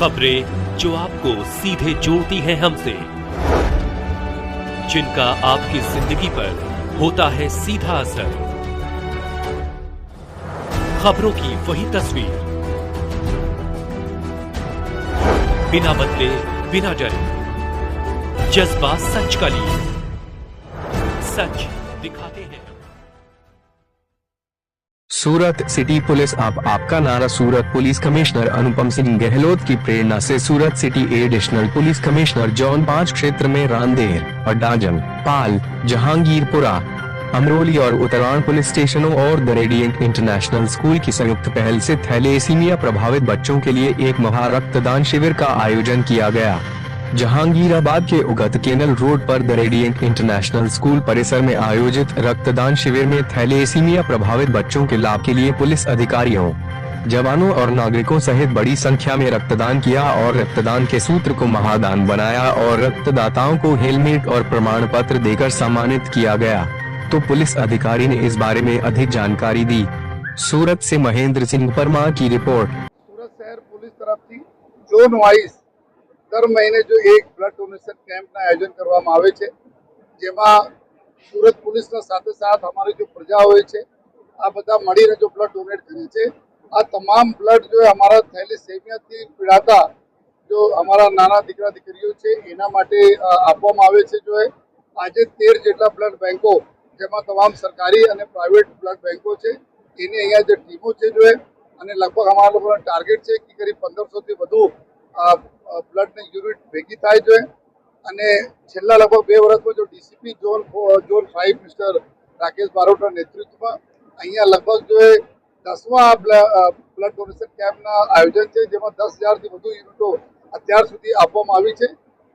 खबरें जो आपको सीधे जोड़ती हैं हमसे, जिनका आपकी जिंदगी पर होता है सीधा असर। खबरों की वही तस्वीर, बिना बदले बिना डरे, जज्बा सच का लिए, सच दिखाते हैं। सूरत सिटी पुलिस आपका नारा। सूरत पुलिस कमिश्नर अनुपम सिंह गहलोत की प्रेरणा से Surat city additional police commissioner zone 5 क्षेत्र में रांदेर, अड्डाजन, पाल, जहांगीरपुरा, अमरोली और उत्तरायण पुलिस स्टेशनों और द रेडिएंट इंटरनेशनल स्कूल की संयुक्त पहल से थैलेसीमिया प्रभावित बच्चों के लिए एक महा रक्तदान शिविर का आयोजन किया गया। जहांगीराबाद के उगत केनल रोड पर द रेडिएंट इंटरनेशनल स्कूल परिसर में आयोजित रक्तदान शिविर में थैलेसीमिया प्रभावित बच्चों के लाभ के लिए पुलिस अधिकारियों, जवानों और नागरिकों सहित बड़ी संख्या में रक्तदान किया और रक्तदान के सूत्र को महादान बनाया और रक्तदाताओं को हेलमेट और प्रमाण पत्र देकर सम्मानित किया गया। तो पुलिस अधिकारी ने इस बारे में अधिक जानकारी दी। सूरत से महेंद्र सिंह परमार की रिपोर्ट। सूरत शहर पुलिस तरफ जोन वाइज दर महीने जो एक ब्लड डोनेशन કેમ્પનું આયોજન કરવામાં આવે છે, જેમાં સુરત પોલીસના સાથે સાથ અમારી जो પ્રજા હોય છે આ બધા મળીને जो બ્લડ ડોનેટ કરે છે। આ તમામ બ્લડ जो અમારા થેલેસેમિયાથી પીડાતા जो અમારા નાના દીકરા દીકરીઓ છે એના માટે આપવામાં આવે છે। जो આજે 13 જેટલા બ્લડ બેંકો, જેમાં તમામ સરકારી અને પ્રાઇવેટ બ્લડ બેંકો છે, એની અહીંયા જે ટીમો છે जो અને લગભગ અમારા લોકોનો ટાર્ગેટ છે કે કરીબ 1500 થી વધુ બ્લડ ની યુનિટ ભેગી થાય છે। અને છેલ્લા લગભગ 2 વર્ષમાં જો ડીસીપી ઝોન 5 મિસ્ટર રાકેશ બારોટના નેતૃત્વમાં અહીંયા લગભગ जो 10મા બ્લડ ડોનેશન કેમ્પના આયોજન છે, જેમાં 10,000 થી વધુ યુનિટો અત્યાર સુધી આપવામાં આવી છે।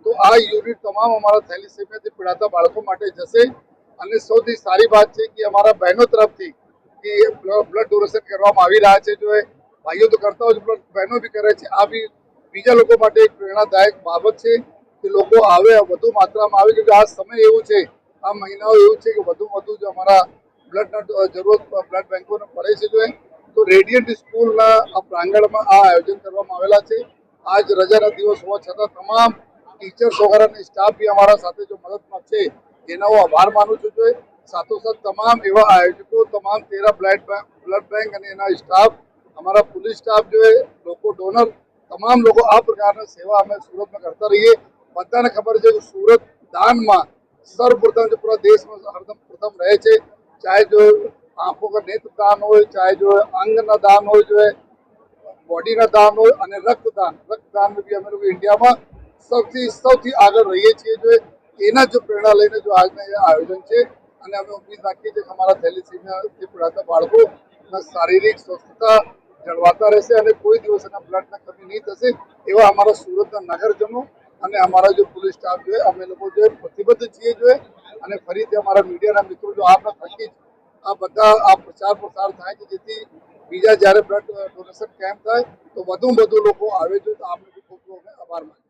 તો આ યુનિટ તમામ અમારા થેલેસેમિયાથી પીડાતા બાળકો માટે જશે। અને સૌથી સારી વાત છે કે અમારા બહેનો તરફથી કે બ્લડ ડોનેશન કરવામાં આવી રહ્યા છે। जो ભાઈઓ તો કરતા હોય, બહેનો બી કરે છે। આ બી બીજા લોકો માટે એક પ્રેરણાદાયક બાબત છે કે લોકો આવે, વધુ માત્રામાં આવે, કે આ સમય એવું છે, આ મહિનાઓ એવું છે કે વધુ જો અમારા બ્લડના જરૂરત બ્લડ બેંકોને પડે છે। તો રેડિયન્ટ સ્કૂલના આ પ્રાંગણમાં આ આયોજન કરવામાં આવેલા છે। આજ રજાના દિવસ હોવા છતાં તમામ ટીચર્સ વગેરેની સ્ટાફ બી અમારા સાથે જો મદદમાં છે એનો હું આભાર માનું છું। સાથોસાથ તમામ એવા આયોજકો, તમામ 13 બ્લડ બેંક અને એના સ્ટાફ, અમારા પોલીસ સ્ટાફ जो લોકો ડોનર, તમામ લોકો આ પ્રકારની સેવા અમે સુરતમાં કરતા રહીએ। બધાને ખબર છે કે સુરત દાનમાં સર્વપ્રથમ जो पूरा देश में हरदम प्रथम रहे છે। चाहे जो आंखों का नेत्र दान हो, चाहे जो अंगना दान हो, जो बॉडीना दान हो, અને રક્તદાન में भी અમે લોકો ઇન્ડિયામાં સૌથી આગળ રહીએ છીએ। जो એના जो પ્રેરણા લઈને जो આજના આયોજન છે, અને અમે ઉમ્મીદ રાખીએ છીએ કે અમારા થેલેસેમિયાથી પીડાતા બાળકોના શારીરિક સ્વસ્થતા જળવાતા રહેશે અને કોઈ દિવસ એના બ્લડના કમી નહીં થશે। એવા અમારા સુરતના નગરજનો અને અમારા जो पुलिस स्टाफ जो અમે લોકો जो પ્રતિબદ્ધ છીએ। जो અને ફરીથી અમારા મીડિયાના મિત્રો जो આપના થકી આ બધા આ પ્રચાર પ્રસાર થાય કે જેથી બીજા જ્યારે બ્લડ ડોનેશન કેમ્પ થાય તો વધુ લોકો આવે। તો આપણે ખૂબ ખૂબ આભાર માનીએ।